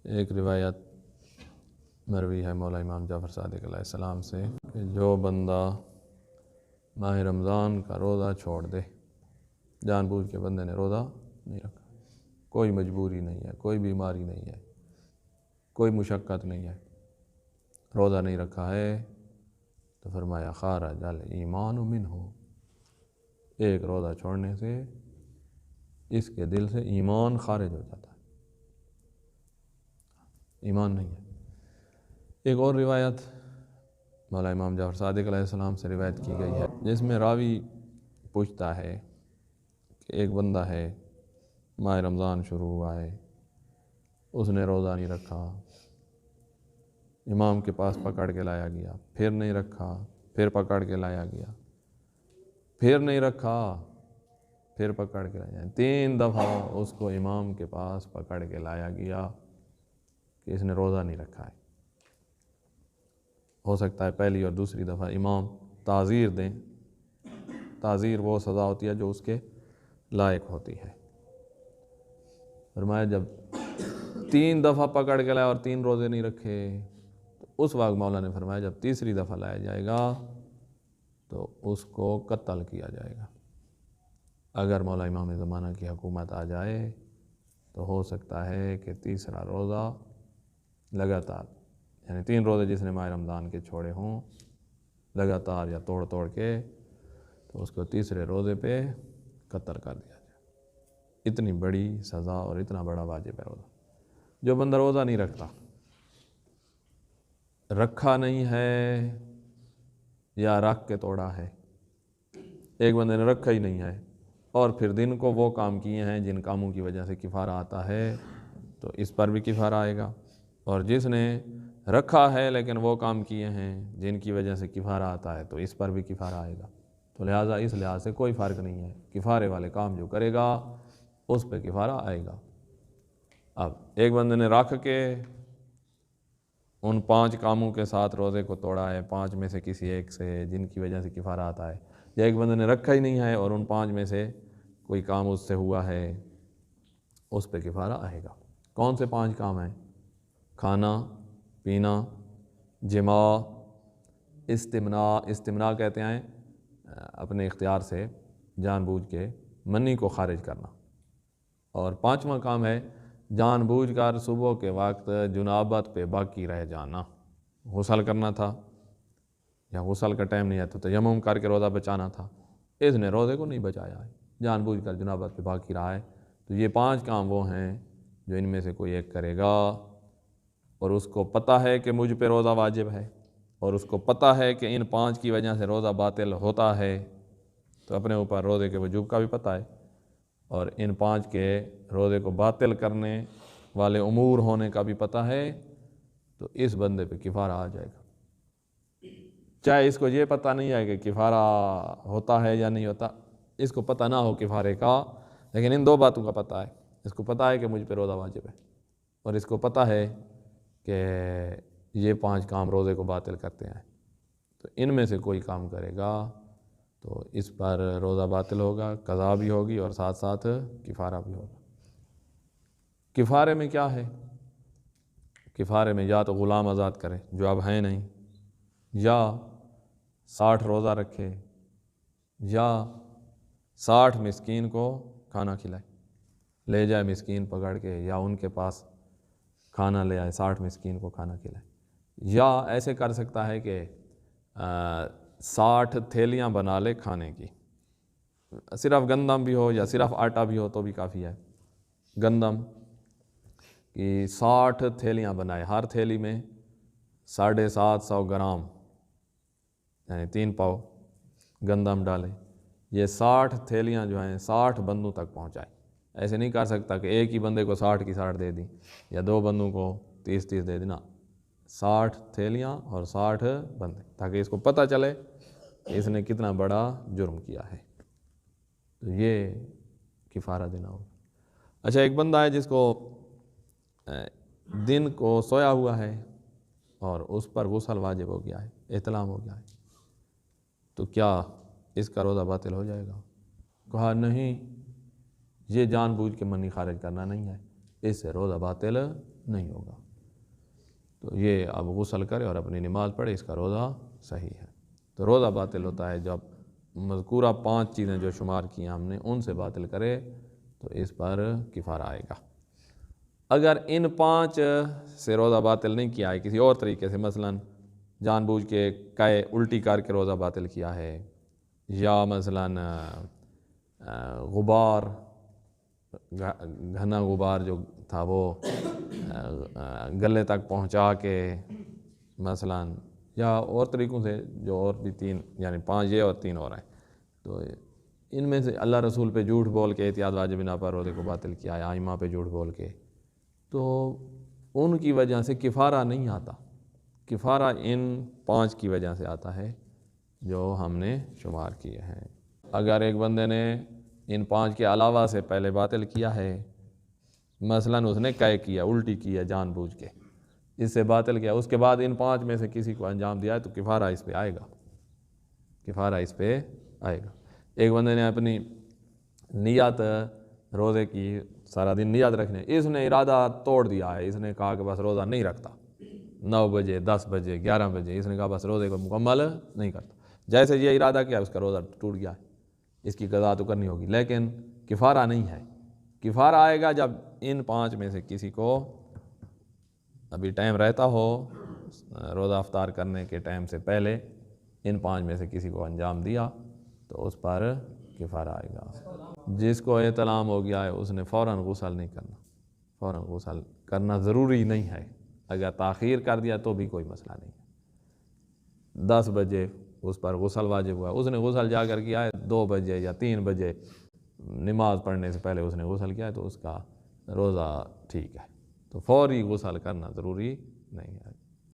ایک روایت مروی ہے مولا امام جعفر صادق علیہ السلام سے کہ جو بندہ ماہ رمضان کا روزہ چھوڑ دے، جان بوجھ کے بندے نے روزہ نہیں رکھا، کوئی مجبوری نہیں ہے، کوئی بیماری نہیں ہے، کوئی مشقت نہیں ہے، روزہ نہیں رکھا ہے، تو فرمایا خارج الایمان منہ، ایک روزہ چھوڑنے سے اس کے دل سے ایمان خارج ہو جاتا ہے، ایمان نہیں ہے۔ ایک اور روایت مولا امام جعفر صادق علیہ السلام سے روایت کی گئی ہے جس میں راوی پوچھتا ہے کہ ایک بندہ ہے، ماہ رمضان شروع ہوا ہے، اس نے روزہ نہیں رکھا، امام کے پاس پکڑ کے لایا گیا، پھر نہیں رکھا، پھر پکڑ کے لایا گیا، پھر نہیں رکھا، پھر پکڑ کے لایا گیا، 3 دفعہ اس کو امام کے پاس پکڑ کے لایا گیا کہ اس نے روزہ نہیں رکھا ہے۔ ہو سکتا ہے پہلی اور دوسری دفعہ امام تعزیر دیں، تعزیر وہ سزا ہوتی ہے جو اس کے لائق ہوتی ہے۔ فرمایا جب 3 دفعہ پکڑ کے لایا اور 3 روزے نہیں رکھے، تو اس وقت مولا نے فرمایا جب تیسری دفعہ لایا جائے گا تو اس کو قتل کیا جائے گا۔ اگر مولا امام زمانہ کی حکومت آ جائے تو ہو سکتا ہے کہ تیسرا روزہ لگاتار، یعنی 3 روزے جس نے ماہ رمضان کے چھوڑے ہوں لگاتار یا توڑ توڑ کے، تو اس کو تیسرے روزے پہ قتل کر دیا جائے۔ اتنی بڑی سزا اور اتنا بڑا واجب ہے روزہ۔ جو بندہ روزہ نہیں رکھا نہیں ہے یا رکھ کے توڑا ہے، ایک بندے نے رکھا ہی نہیں ہے اور پھر دن کو وہ کام کیے ہیں جن کاموں کی وجہ سے کفارہ آتا ہے، تو اس پر بھی کفارہ آئے گا، اور جس نے رکھا ہے لیکن وہ کام کیے ہیں جن کی وجہ سے کفارہ آتا ہے تو اس پر بھی کفارہ آئے گا۔ تو لہٰذا اس لحاظ سے کوئی فرق نہیں ہے، کفارے والے کام جو کرے گا اس پہ کفارہ آئے گا۔ اب ایک بندے نے رکھ کے ان 5 کاموں کے ساتھ روزے کو توڑا ہے، 5 میں سے کسی ایک سے جن کی وجہ سے کفارہ آتا ہے، یا ایک بندے نے رکھا ہی نہیں ہے اور ان 5 میں سے کوئی کام اس سے ہوا ہے، اس پہ کفارہ آئے گا۔ کون سے 5 کام ہیں؟ کھانا پینا، جماع، استمناء کہتے ہیں اپنے اختیار سے جان بوجھ کے منی کو خارج کرنا، اور 5واں کام ہے جان بوجھ کر صبح کے وقت جنابت پہ باقی رہ جانا، غسل کرنا تھا یا غسل کا ٹائم نہیں ہے تو تیمم کر کے روزہ بچانا تھا، اس نے روزے کو نہیں بچایا ہے، جان بوجھ کر جنابت پہ باقی رہا ہے۔ تو یہ 5 کام وہ ہیں جو ان میں سے کوئی ایک کرے گا اور اس کو پتہ ہے کہ مجھ پہ روزہ واجب ہے، اور اس کو پتہ ہے کہ ان 5 کی وجہ سے روزہ باطل ہوتا ہے، تو اپنے اوپر روزے کے وجوب کا بھی پتہ ہے اور ان 5 کے روزے کو باطل کرنے والے امور ہونے کا بھی پتہ ہے، تو اس بندے پہ کفارہ آ جائے گا۔ چاہے اس کو یہ پتہ نہیں ہے کہ کفارہ ہوتا ہے یا نہیں ہوتا، اس کو پتہ نہ ہو کفارے کا، لیکن ان 2 باتوں کا پتہ ہے، اس کو پتہ ہے کہ مجھ پہ روزہ واجب ہے، اور اس کو پتہ ہے کہ یہ 5 کام روزے کو باطل کرتے ہیں، تو ان میں سے کوئی کام کرے گا تو اس پر روزہ باطل ہوگا، قضا بھی ہوگی اور ساتھ ساتھ کفارہ بھی ہوگا۔ کفارے میں کیا ہے؟ کفارے میں یا تو غلام آزاد کرے جو اب ہیں نہیں، یا 60 روزہ رکھے، یا 60 مسکین کو کھانا کھلائے، لے جائے مسکین پکڑ کے یا ان کے پاس کھانا لے آئے، 60 مسکین کو کھانا کھلائے، یا ایسے کر سکتا ہے کہ 60 تھیلیاں بنا لے کھانے کی، صرف گندم بھی ہو یا صرف آٹا بھی ہو تو بھی کافی ہے، گندم کی 60 تھیلیاں بنائے، ہر تھیلی میں 750 گرام یعنی 3 پاؤ گندم ڈالے، یہ 60 تھیلیاں جو ہیں 60 بندوں تک پہنچائے۔ ایسے نہیں کر سکتا کہ ایک ہی بندے کو 60 کی 60 دے دی یا 2 بندوں کو 30 دے دینا، 60 تھیلیاں اور 60 بندے، تاکہ اس کو پتہ چلے کہ اس نے کتنا بڑا جرم کیا ہے، تو یہ کفارہ دینا ہوگا۔ اچھا، ایک بندہ ہے جس کو دن کو سویا ہوا ہے اور اس پر غسل واجب ہو گیا ہے، احتلام ہو گیا ہے، تو کیا اس کا روزہ باطل ہو جائے گا؟ کہا نہیں، یہ جان بوجھ کے منی خارج کرنا نہیں ہے، اس سے روزہ باطل نہیں ہوگا۔ تو یہ اب غسل کرے اور اپنی نماز پڑھے، اس کا روزہ صحیح ہے۔ تو روزہ باطل ہوتا ہے جب مذکورہ 5 چیزیں جو شمار کی ہم نے ان سے باطل کرے تو اس پر کفارہ آئے گا۔ اگر ان 5 سے روزہ باطل نہیں کیا ہے کسی اور طریقے سے، مثلا جان بوجھ کے قے الٹی کر کے روزہ باطل کیا ہے، یا مثلا غبار گھنا غبار جو تھا وہ گلے تک پہنچا کے مثلا، یا اور طریقوں سے جو اور بھی 3 یعنی 5 یہ اور 3 اور ہیں، تو ان میں سے اللہ رسول پہ جھوٹ بول کے احتیاط واجب بنا پر روزے کو باطل کیا ہے، آئمہ پہ جھوٹ بول کے، تو ان کی وجہ سے کفارہ نہیں آتا۔ کفارہ ان 5 کی وجہ سے آتا ہے جو ہم نے شمار کیے ہیں۔ اگر ایک بندے نے ان 5 کے علاوہ سے پہلے باطل کیا ہے، مثلا اس نے قے کیا، الٹی کیا جان بوجھ کے، اس سے باطل کیا، اس کے بعد ان 5 میں سے کسی کو انجام دیا ہے تو کفارہ اس پہ آئے گا، کفارہ اس پہ آئے گا۔ ایک بندے نے اپنی نیت روزے کی، سارا دن نیت رکھنے، اس نے ارادہ توڑ دیا ہے، اس نے کہا کہ بس روزہ نہیں رکھتا، 9 بجے 10 بجے 11 بجے اس نے کہا بس روزے کو مکمل نہیں کرتا، جیسے یہ ارادہ کیا اس کا روزہ ٹوٹ گیا ہے، اس کی قضا تو کرنی ہوگی، لیکن کفارہ نہیں ہے۔ کفارہ آئے گا جب ان 5 میں سے کسی کو ابھی ٹائم رہتا ہو، روزہ افطار کرنے کے ٹائم سے پہلے ان 5 میں سے کسی کو انجام دیا تو اس پر کفارہ آئے گا۔ جس کو احتلام ہو گیا ہے اس نے فوراً غسل نہیں کرنا، فوراً غسل کرنا ضروری نہیں ہے، اگر تاخیر کر دیا تو بھی کوئی مسئلہ نہیں ہے۔ 10 بجے اس پر غسل واجب ہوا، اس نے غسل جا کر کیا ہے 2 بجے یا 3 بجے نماز پڑھنے سے پہلے اس نے غسل کیا ہے تو اس کا روزہ ٹھیک ہے، تو فوری غسل کرنا ضروری نہیں ہے۔